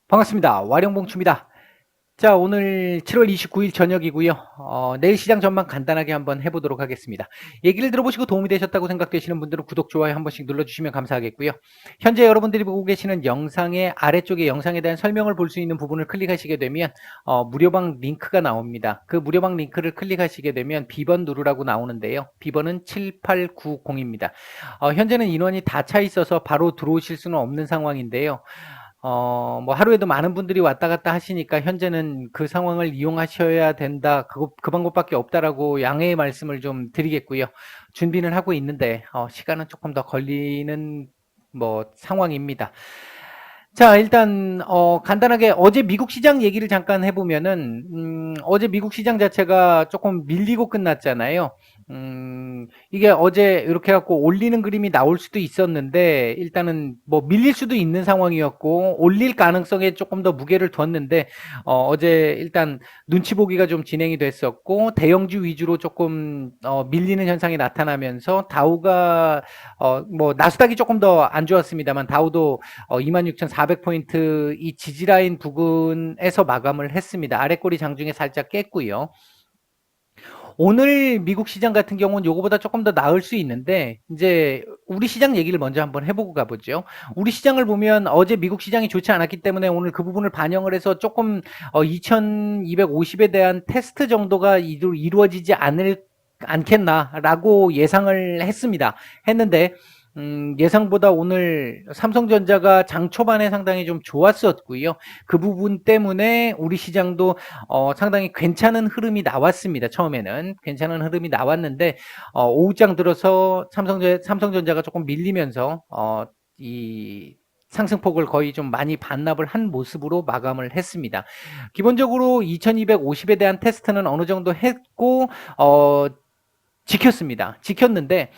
반갑습니다. 와룡봉추입니다. 자, 오늘 7월 29일 저녁이고요. 내일 시장 전망 간단하게 한번 해보도록 하겠습니다. 얘기를 들어보시고 도움이 되셨다고 생각되시는 분들은 구독, 좋아요 한 번씩 눌러주시면 감사하겠고요. 현재 여러분들이 보고 계시는 영상의 아래쪽에 영상에 대한 설명을 볼 수 있는 부분을 클릭하시게 되면 무료방 링크가 나옵니다. 그 무료방 링크를 클릭하시게 되면 B번 누르라고 나오는데요. B번은 7890입니다. 현재는 인원이 다 차 있어서 바로 들어오실 수는 없는 상황인데요. 뭐 하루에도 많은 분들이 왔다 갔다 하시니까 현재는 그 상황을 이용하셔야 된다. 그 방법밖에 없다라고 양해의 말씀을 좀 드리겠고요. 준비는 하고 있는데, 시간은 조금 더 걸리는 뭐 상황입니다. 자, 일단 간단하게 어제 미국 시장 얘기를 잠깐 해보면은 어제 미국 시장 자체가 조금 밀리고 끝났잖아요. 이게 어제 이렇게 갖고 올리는 그림이 나올 수도 있었는데 일단은 뭐 밀릴 수도 있는 상황이었고 올릴 가능성에 조금 더 무게를 뒀는데 어제 일단 눈치 보기가 좀 진행이 됐었고 대형주 위주로 조금 밀리는 현상이 나타나면서 다우가 뭐 나스닥이 조금 더 안 좋았습니다만 다우도 26,400포인트 이 지지라인 부근에서 마감을 했습니다. 아래꼬리 장중에 살짝 깼고요. 오늘 미국 시장 같은 경우는 요거보다 조금 더 나을 수 있는데 이제 우리 시장 얘기를 먼저 한번 해보고 가보죠. 우리 시장을 보면 어제 미국 시장이 좋지 않았기 때문에 오늘 그 부분을 반영을 해서 조금 2250에 대한 테스트 정도가 이루어지지 않겠나라고 예상을 했는데 예상보다 오늘 삼성전자가 장 초반에 상당히 좀 좋았었고요. 그 부분 때문에 우리 시장도 상당히 괜찮은 흐름이 나왔습니다. 처음에는 괜찮은 흐름이 나왔는데 오후장 들어서 삼성전자가 조금 밀리면서 이 상승폭을 거의 좀 많이 반납을 한 모습으로 마감을 했습니다. 기본적으로 2250에 대한 테스트는 어느 정도 했고 지켰는데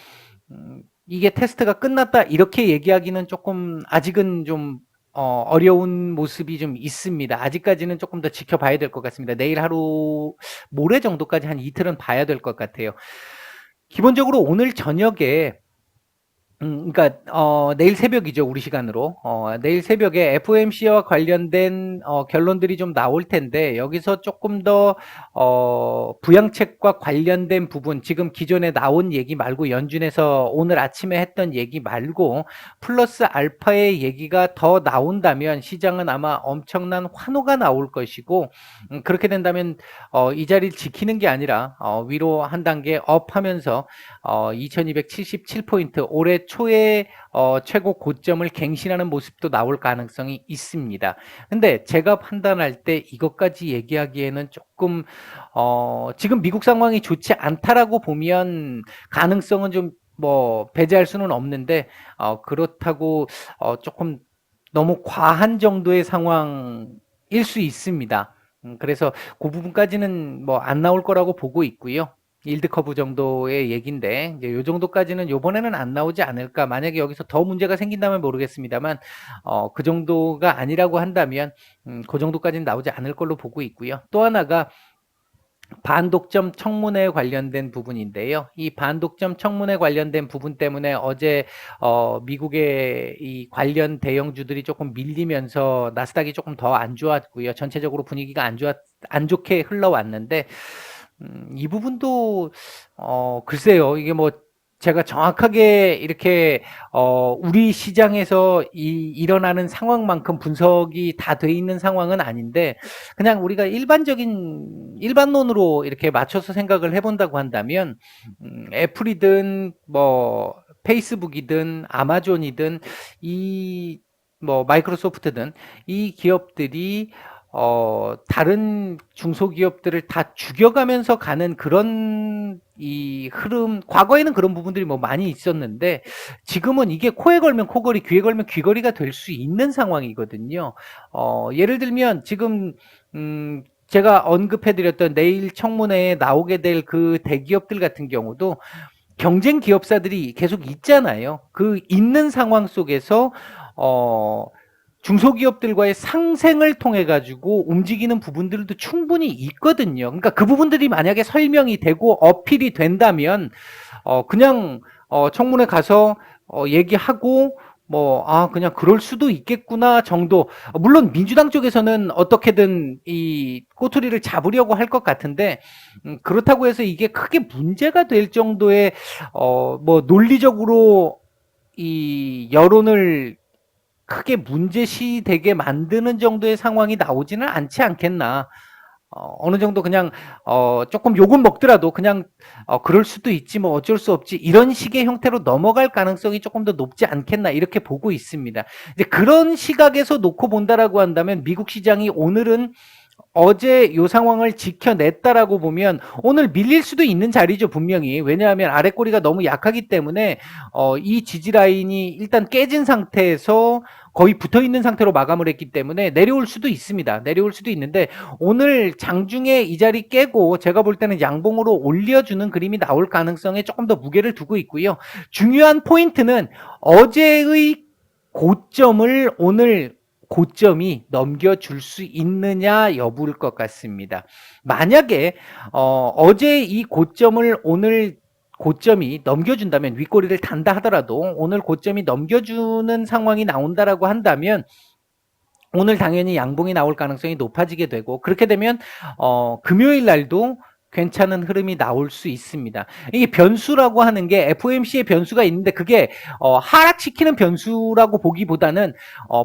이게 테스트가 끝났다 이렇게 얘기하기는 조금 아직은 좀 어려운 모습이 좀 있습니다. 아직까지는 조금 더 지켜봐야 될 것 같습니다. 내일 하루 모레 정도까지 한 이틀은 봐야 될 것 같아요. 기본적으로 오늘 저녁에 그러니까 내일 새벽이죠. 우리 시간으로. 내일 새벽에 FOMC와 관련된 결론들이 좀 나올 텐데 여기서 조금 더 부양책과 관련된 부분 지금 기존에 나온 얘기 말고 연준에서 오늘 아침에 했던 얘기 말고 플러스 알파의 얘기가 더 나온다면 시장은 아마 엄청난 환호가 나올 것이고 그렇게 된다면 이 자리를 지키는 게 아니라 위로 한 단계 업하면서 2277포인트 올해 초에 최고 고점을 갱신하는 모습도 나올 가능성이 있습니다. 근데 제가 판단할 때 이것까지 얘기하기에는 조금 지금 미국 상황이 좋지 않다라고 보면 가능성은 좀 뭐 배제할 수는 없는데 그렇다고 조금 너무 과한 정도의 상황일 수 있습니다. 그래서 그 부분까지는 뭐 안 나올 거라고 보고 있고요. 일드 커브 정도의 얘기인데 이제 요 정도까지는 요번에는 안 나오지 않을까. 만약에 여기서 더 문제가 생긴다면 모르겠습니다만 그 정도가 아니라고 한다면 그 정도까지는 나오지 않을 걸로 보고 있고요. 또 하나가 반독점 청문회에 관련된 부분인데요. 이 반독점 청문회 관련된 부분 때문에 어제 미국의 이 관련 대형주들이 조금 밀리면서 나스닥이 조금 더 안 좋았고요. 전체적으로 분위기가 안 좋게 흘러왔는데 이 부분도 글쎄요. 이게 뭐 제가 정확하게 이렇게 우리 시장에서 일어나는 상황만큼 분석이 다 돼 있는 상황은 아닌데 그냥 우리가 일반론으로 이렇게 맞춰서 생각을 해본다고 한다면 애플이든 뭐 페이스북이든 아마존이든 이 뭐 마이크로소프트든 이 기업들이 다른 중소기업들을 다 죽여가면서 가는 그런 이 흐름, 과거에는 그런 부분들이 뭐 많이 있었는데 지금은 이게 코에 걸면 코걸이, 귀에 걸면 귀걸이가 될 수 있는 상황이거든요. 예를 들면 지금, 제가 언급해드렸던 내일 청문회에 나오게 될 그 대기업들 같은 경우도 경쟁 기업사들이 계속 있잖아요. 그 있는 상황 속에서, 중소기업들과의 상생을 통해 가지고 움직이는 부분들도 충분히 있거든요. 그러니까 그 부분들이 만약에 설명이 되고 어필이 된다면 그냥 청문회 가서 얘기하고 그냥 그럴 수도 있겠구나 정도. 물론 민주당 쪽에서는 어떻게든 이 꼬투리를 잡으려고 할 것 같은데, 그렇다고 해서 이게 크게 문제가 될 정도의, 논리적으로 이 여론을 크게 문제시되게 만드는 정도의 상황이 나오지는 않지 않겠나. 어느 정도 그냥 조금 욕은 먹더라도 그냥 그럴 수도 있지 뭐 어쩔 수 없지 이런 식의 형태로 넘어갈 가능성이 조금 더 높지 않겠나 이렇게 보고 있습니다. 이제 그런 시각에서 놓고 본다라고 한다면 미국 시장이 오늘은 어제 요 상황을 지켜냈다라고 보면 오늘 밀릴 수도 있는 자리죠, 분명히. 왜냐하면 아래 꼬리가 너무 약하기 때문에 이 지지 라인이 일단 깨진 상태에서 거의 붙어 있는 상태로 마감을 했기 때문에 내려올 수도 있습니다. 내려올 수도 있는데 오늘 장중에 이 자리 깨고 제가 볼 때는 양봉으로 올려주는 그림이 나올 가능성에 조금 더 무게를 두고 있고요. 중요한 포인트는 어제의 고점을 오늘 고점이 넘겨줄 수 있느냐 여부일 것 같습니다. 만약에 어제 이 고점을 오늘 고점이 넘겨준다면 윗꼬리를 단다 하더라도 오늘 고점이 넘겨주는 상황이 나온다라고 한다면 오늘 당연히 양봉이 나올 가능성이 높아지게 되고 그렇게 되면 금요일 날도 괜찮은 흐름이 나올 수 있습니다. 이게 변수라고 하는 게 FOMC의 변수가 있는데 그게 하락시키는 변수라고 보기보다는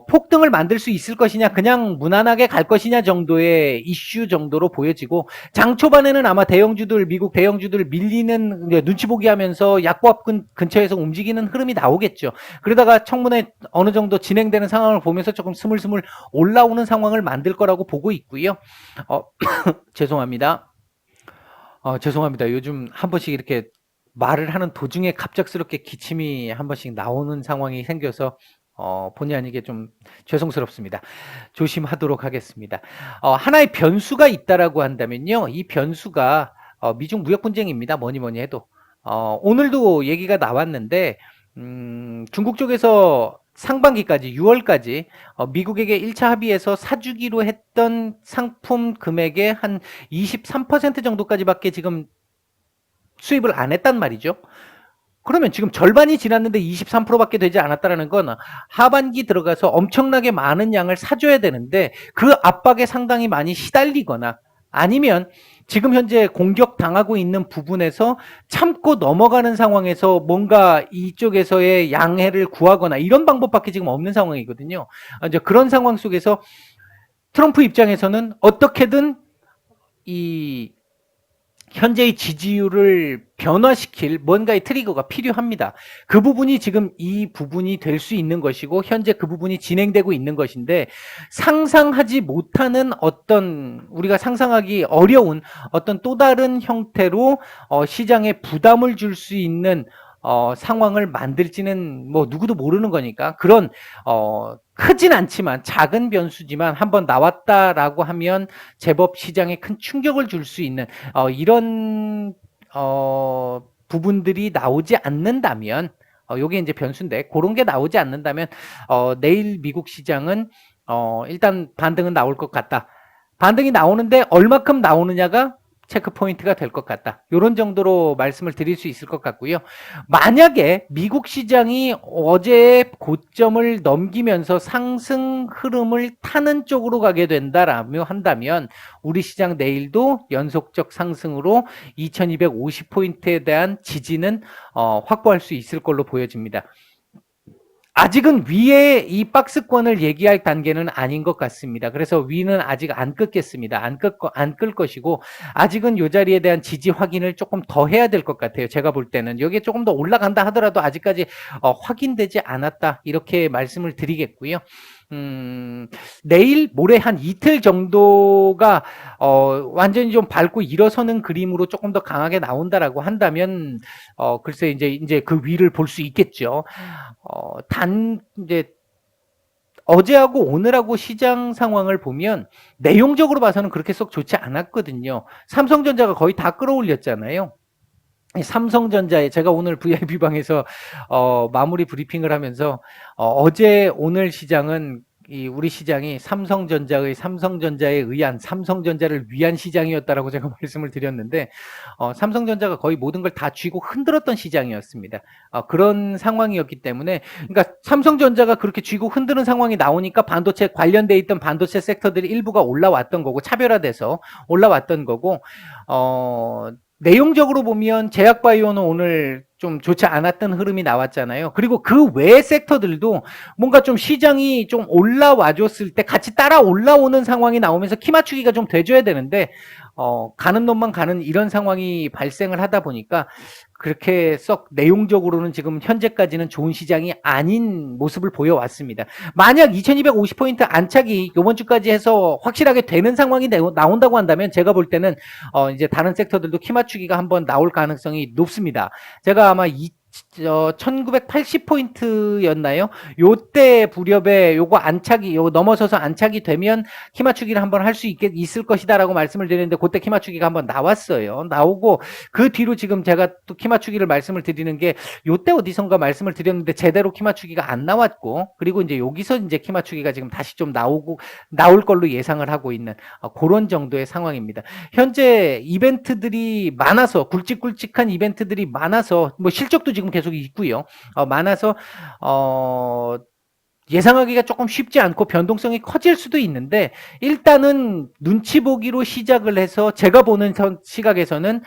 폭등을 만들 수 있을 것이냐 그냥 무난하게 갈 것이냐 정도의 이슈 정도로 보여지고 장 초반에는 아마 대형주들 미국 대형주들 밀리는 눈치 보기 하면서 약보합 근처에서 움직이는 흐름이 나오겠죠. 그러다가 청문회 어느 정도 진행되는 상황을 보면서 조금 스물스물 올라오는 상황을 만들 거라고 보고 있고요. 죄송합니다. 죄송합니다. 요즘 한 번씩 이렇게 말을 하는 도중에 갑작스럽게 기침이 한 번씩 나오는 상황이 생겨서 본의 아니게 좀 죄송스럽습니다. 조심하도록 하겠습니다. 하나의 변수가 있다라고 한다면요. 이 변수가 미중 무역 분쟁입니다. 뭐니 해도. 오늘도 얘기가 나왔는데 중국 쪽에서 상반기까지 6월까지 미국에게 1차 합의에서 사주기로 했던 상품 금액의 한 23% 정도까지밖에 지금 수입을 안 했단 말이죠. 그러면 지금 절반이 지났는데 23%밖에 되지 않았다는 건 하반기 들어가서 엄청나게 많은 양을 사줘야 되는데 그 압박에 상당히 많이 시달리거나 아니면 지금 현재 공격당하고 있는 부분에서 참고 넘어가는 상황에서 뭔가 이쪽에서의 양해를 구하거나 이런 방법밖에 지금 없는 상황이거든요. 이제 그런 상황 속에서 트럼프 입장에서는 어떻게든 이 현재의 지지율을 변화시킬 뭔가의 트리거가 필요합니다. 그 부분이 지금 이 부분이 될 수 있는 것이고 현재 그 부분이 진행되고 있는 것인데 상상하지 못하는 어떤 우리가 상상하기 어려운 어떤 또 다른 형태로 시장에 부담을 줄 수 있는 상황을 만들지는 뭐 누구도 모르는 거니까 그런 크진 않지만 작은 변수지만 한번 나왔다라고 하면 제법 시장에 큰 충격을 줄 수 있는 이런 부분들이 나오지 않는다면 요게 이제 변수인데 그런 게 나오지 않는다면 내일 미국 시장은 일단 반등은 나올 것 같다. 반등이 나오는데 얼마큼 나오느냐가 체크 포인트가 될 것 같다. 이런 정도로 말씀을 드릴 수 있을 것 같고요. 만약에 미국 시장이 어제의 고점을 넘기면서 상승 흐름을 타는 쪽으로 가게 된다라며 한다면 우리 시장 내일도 연속적 상승으로 2250포인트에 대한 지지는 확보할 수 있을 걸로 보여집니다. 아직은 위에 이 박스권을 얘기할 단계는 아닌 것 같습니다. 그래서 위는 아직 안 끊겠습니다. 안 끌 것이고 아직은 이 자리에 대한 지지 확인을 조금 더 해야 될 것 같아요. 제가 볼 때는 여기에 조금 더 올라간다 하더라도 아직까지 확인되지 않았다 이렇게 말씀을 드리겠고요. 내일 모레 한 이틀 정도가 완전히 좀 밟고 일어서는 그림으로 조금 더 강하게 나온다라고 한다면 글쎄 이제 그 위를 볼 수 있겠죠. 이제 어제하고 오늘하고 시장 상황을 보면 내용적으로 봐서는 그렇게 썩 좋지 않았거든요. 삼성전자가 거의 다 끌어올렸잖아요. 삼성전자에 제가 오늘 VIP방에서 마무리 브리핑을 하면서 어제 오늘 시장은 우리 시장이 삼성전자에 의한 삼성전자를 위한 시장이었다라고 제가 말씀을 드렸는데 삼성전자가 거의 모든 걸 다 쥐고 흔들었던 시장이었습니다. 그런 상황이었기 때문에 그러니까 삼성전자가 그렇게 쥐고 흔드는 상황이 나오니까 반도체 관련돼 있던 반도체 섹터들이 일부가 올라왔던 거고 차별화돼서 올라왔던 거고 내용적으로 보면 제약바이오는 오늘 좀 좋지 않았던 흐름이 나왔잖아요. 그리고 그 외의 섹터들도 뭔가 좀 시장이 좀 올라와 줬을 때 같이 따라 올라오는 상황이 나오면서 키 맞추기가 좀 돼줘야 되는데 가는 놈만 가는 이런 상황이 발생을 하다 보니까 그렇게 썩 내용적으로는 지금 현재까지는 좋은 시장이 아닌 모습을 보여왔습니다. 만약 2250포인트 안착이 이번 주까지 해서 확실하게 되는 상황이 나온다고 한다면 제가 볼 때는 이제 다른 섹터들도 키 맞추기가 한번 나올 가능성이 높습니다. 제가 아마 1980포인트였나요? 요때 부렵에 요거 넘어서서 안착이 되면 키 맞추기를 한번 할 수 있을 것이다라고 말씀을 드리는데 그때 키 맞추기가 한번 나왔어요. 나오고 그 뒤로 지금 제가 또 키 맞추기를 말씀을 드리는 게 요때 어디선가 말씀을 드렸는데 제대로 키 맞추기가 안 나왔고 그리고 이제 여기서 이제 키 맞추기가 지금 다시 좀 나올 걸로 예상을 하고 있는 그런 정도의 상황입니다. 현재 이벤트들이 많아서 굵직굵직한 이벤트들이 많아서 뭐 실적도 지금 계속 있고요. 많아서 예상하기가 조금 쉽지 않고 변동성이 커질 수도 있는데 일단은 눈치 보기로 시작을 해서 제가 보는 시각에서는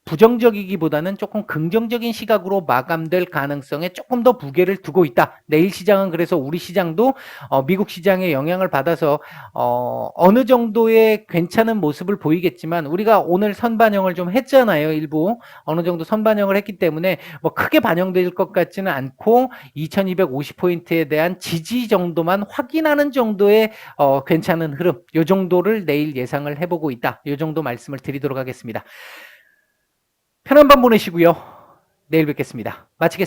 부정적이기보다는 조금 긍정적인 시각으로 마감될 가능성에 조금 더 무게를 두고 있다. 내일 시장은 그래서 우리 시장도 미국 시장의 영향을 받아서 어느 정도의 괜찮은 모습을 보이겠지만 우리가 오늘 선반영을 좀 했잖아요. 일부 어느 정도 선반영을 했기 때문에 뭐 크게 반영될 것 같지는 않고 2250포인트에 대한 지지 정도만 확인하는 정도의 괜찮은 흐름 이 정도를 내일 예상을 해보고 있다. 이 정도 말씀을 드리도록 하겠습니다. 편한 밤 보내시고요. 내일 뵙겠습니다. 마치겠습니다.